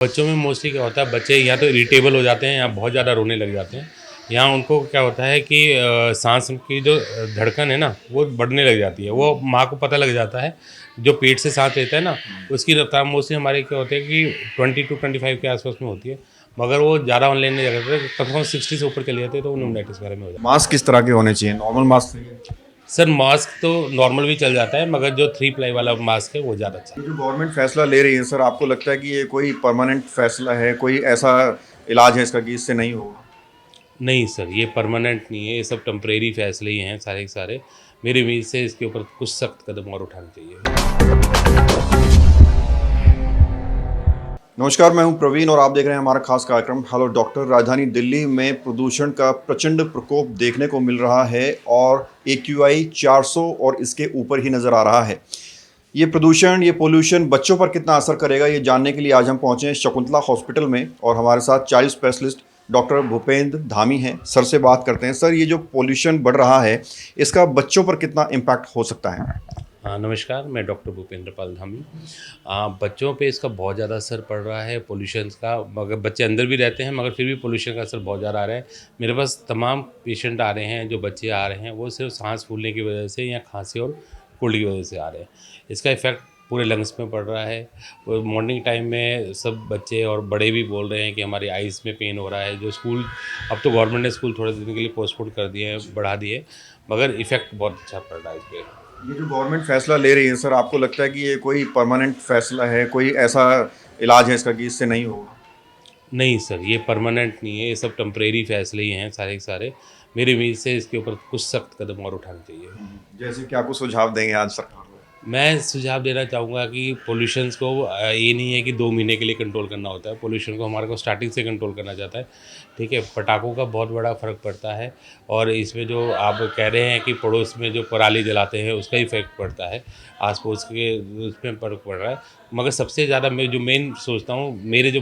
बच्चों में मोस्टली क्या होता है, बच्चे या तो इरिटेबल हो जाते हैं या बहुत ज़्यादा रोने लग जाते हैं। या उनको क्या होता है कि सांस की जो धड़कन है ना वो बढ़ने लग जाती है। वो माँ को पता लग जाता है, जो पेट से सांस लेता है ना उसकी रफ्तार मोस्टली हमारे क्या होते हैं कि 20 to 25 के आसपास में होती है। मगर वो ज़्यादा ऑनलाइन नहीं जाते, कम से कम 60 से ऊपर चले जाते हैं तो निमोनाइटिस वगैरह में हो जाता है। मास्क किस तरह के होने चाहिए? नॉर्मल मास्क चाहिए? सर मास्क तो नॉर्मल भी चल जाता है, मगर जो 3 प्लाई वाला मास्क है वो ज़्यादा अच्छा है। ये जो गवर्नमेंट फैसला ले रही है सर, आपको लगता है कि ये कोई परमानेंट फैसला है, कोई ऐसा इलाज है इसका कि इससे नहीं होगा? नहीं सर, ये परमानेंट नहीं है, ये सब टेम्परेरी फैसले ही हैं सारे के सारे। मेरी उम्मीद से इसके ऊपर कुछ सख्त कदम और उठाने चाहिए। नमस्कार, मैं हूं प्रवीण और आप देख रहे हैं हमारा खास कार्यक्रम हेलो डॉक्टर। राजधानी दिल्ली में प्रदूषण का प्रचंड प्रकोप देखने को मिल रहा है और AQI 400 और इसके ऊपर ही नज़र आ रहा है। ये प्रदूषण, ये पोल्यूशन बच्चों पर कितना असर करेगा, ये जानने के लिए आज हम पहुंचे हैं शकुंतला हॉस्पिटल में और हमारे साथ child specialist doctor Bhupendra Dhami हैं। सर से बात करते हैं। सर, ये जो पोल्यूशन बढ़ रहा है इसका बच्चों पर कितना इम्पैक्ट हो सकता है? हाँ नमस्कार, मैं डॉक्टर भूपेंद्र पाल धामी। बच्चों पे इसका बहुत ज़्यादा असर पड़ रहा है पोल्यूशन का, मगर बच्चे अंदर भी रहते हैं मगर फिर भी पोल्यूशन का असर बहुत ज़्यादा आ रहा है। मेरे पास तमाम पेशेंट आ रहे हैं, जो बच्चे आ रहे हैं वो सिर्फ सांस फूलने की वजह से या खांसी और कोल्ड की वजह से आ रहे हैं। इसका इफ़ेक्ट पूरे लंग्स में पड़ रहा है। और मॉर्निंग टाइम में सब बच्चे और बड़े भी बोल रहे हैं कि हमारी आइज़ में पेन हो रहा है। जो स्कूल, अब तो गवर्नमेंट ने स्कूल थोड़े दिन के लिए पोस्टपोन कर दिए हैं, बढ़ा दिए, मगर इफ़ेक्ट बहुत अच्छा पड़ रहा है इस पर। ये जो गवर्नमेंट फैसला ले रही है सर, आपको लगता है कि ये कोई परमानेंट फैसला है, कोई ऐसा इलाज है इसका कि इससे नहीं होगा? नहीं सर, ये परमानेंट नहीं है, ये सब टेम्परेरी फैसले ही हैं सारे के सारे। मेरी उम्मीद से इसके ऊपर कुछ सख्त कदम और उठाने चाहिए। जैसे कि आपको सुझाव देंगे आज सरकार को? मैं सुझाव देना चाहूँगा कि पोल्यूशंस को ये नहीं है कि 2 महीने के लिए कंट्रोल करना होता है। पोल्यूशन को हमारे को स्टार्टिंग से कंट्रोल करना चाहता है, ठीक है। पटाखों का बहुत बड़ा फ़र्क पड़ता है और इसमें जो आप कह रहे हैं कि पड़ोस में जो पराली जलाते हैं उसका इफ़ेक्ट पड़ता है, आस पड़ोस के उसमें फ़र्क पड़ रहा है। मगर सबसे ज़्यादा मैं जो मेन सोचता हूँ, मेरा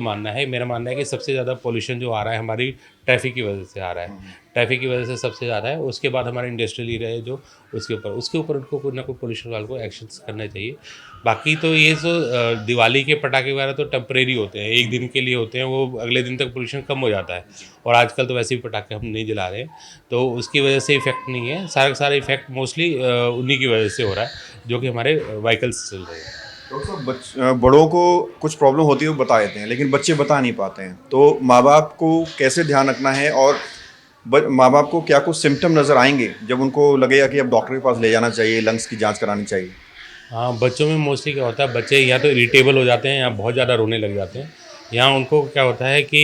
मानना है कि सबसे ज़्यादा पोल्यूशन जो आ रहा है हमारी ट्रैफ़िक की वजह से आ रहा है। ट्रैफ़िक की वजह से सबसे ज़्यादा है, उसके बाद हमारे इंडस्ट्रियल एरिया है जो उसके ऊपर उनको कोई ना कोई पोल्यूशन वालों को एक्शंस करने चाहिए। बाकी तो ये जो दिवाली के पटाखे वगैरह तो टेम्परेरी होते हैं, एक दिन के लिए होते हैं, वो अगले दिन तक पोल्यूशन कम हो जाता है। और आजकल तो वैसे भी पटाखे हम नहीं जला रहे हैं, तो उसकी वजह से इफ़ेक्ट नहीं है। सारा का सारा इफ़ेक्ट मोस्टली उन्हीं की वजह से हो रहा है, जो कि हमारे व्हीकल्स चल रहे हैं। डॉक्टर साहब, बड़ों को कुछ प्रॉब्लम होती है वो बता देते हैं, लेकिन बच्चे बता नहीं पाते हैं। तो माँ बाप को कैसे ध्यान रखना है और माँ बाप को क्या कुछ सिम्टम नज़र आएंगे जब उनको लगेगा कि अब डॉक्टर के पास ले जाना चाहिए, लंग्स की जांच करानी चाहिए? हाँ, बच्चों में मोस्टली क्या होता है, बच्चे या तो इरिटेबल हो जाते हैं या बहुत ज़्यादा रोने लग जाते हैं। या उनको क्या होता है कि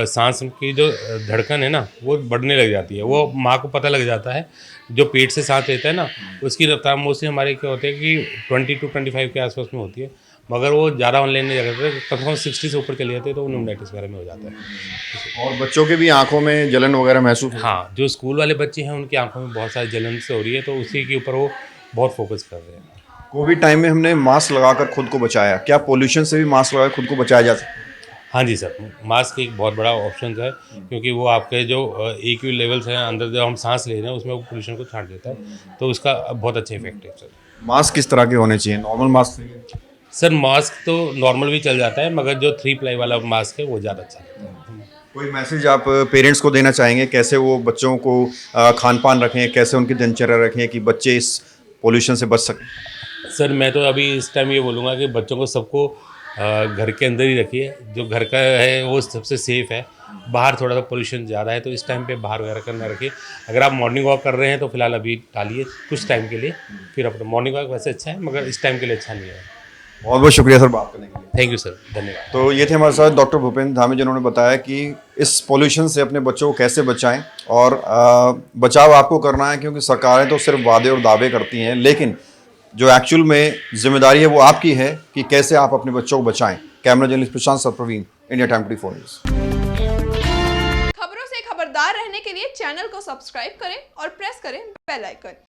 सांस की जो धड़कन है ना वो बढ़ने लग जाती है। वो माँ को पता लग जाता है, जो पेट से सांस लेता है ना उसकी रफ्तार मोस्टली हमारे क्या होते हैं कि 20 to 25 के आसपास में होती है। मगर वो ज़्यादा ऑनलाइन नहीं जाते, कम से कम 60 से ऊपर चले जाते हैं तो निमोनाइटिस वगैरह में हो जाता है। और बच्चों के भी आंखों में जलन वगैरह महसूस होती है? हाँ, जो स्कूल वाले बच्चे हैं उनकी आंखों में बहुत सारी जलन से हो रही है, तो उसी के ऊपर वो बहुत फोकस कर रहे हैं। कोविड टाइम में हमने मास्क लगाकर खुद को बचाया, क्या पोल्यूशन से भी मास्क लगाकर खुद को बचाया जा सकता है? हाँ जी सर, मास्क एक बहुत बड़ा ऑप्शन है, क्योंकि वो आपके जो AQ लेवल्स हैं अंदर जो हम सांस ले रहे हैं उसमें वो पोल्यूशन को छांट देता है, तो उसका बहुत अच्छा इफेक्ट है सर। मास्क किस तरह के होने चाहिए? नॉर्मल मास्क चाहिए? सर मास्क तो नॉर्मल भी चल जाता है, मगर जो 3 प्लाई वाला मास्क है वो ज़्यादा अच्छा रहता है। कोई मैसेज आप पेरेंट्स को देना चाहेंगे, कैसे वो बच्चों को खान पान रखें, कैसे उनकी दिनचर्या रखें कि बच्चे इस पोल्यूशन से बच सकें? सर मैं तो अभी इस टाइम ये बोलूँगा कि बच्चों को सबको घर के अंदर ही रखिए। जो घर का है वो सबसे सेफ़ है। बाहर थोड़ा सा पोल्यूशन ज़्यादा है, तो इस टाइम पे बाहर वगैरह करना रखिए। अगर आप मॉर्निंग वॉक कर रहे हैं तो फिलहाल अभी टालिए कुछ टाइम के लिए, फिर अपना मॉर्निंग वॉक वैसे अच्छा है मगर इस टाइम के लिए अच्छा नहीं है। बहुत बहुत शुक्रिया सर बात करने के लिए। थैंक यू सर, धन्यवाद। तो ये थे हमारे साथ डॉक्टर भूपेंद्र धामी, जिन्होंने बताया कि इस पोल्यूशन से अपने बच्चों को कैसे बचाएं। और बचाव आपको करना है, क्योंकि सरकारें तो सिर्फ वादे और दावे करती हैं, लेकिन जो एक्चुअल में जिम्मेदारी है वो आपकी है कि कैसे आप अपने बच्चों को बचाएं। Camera journalist Prashant sir, Praveen, India time 24 news. खबरों से खबरदार रहने के लिए चैनल को सब्सक्राइब करें और प्रेस करें बेल आइकन।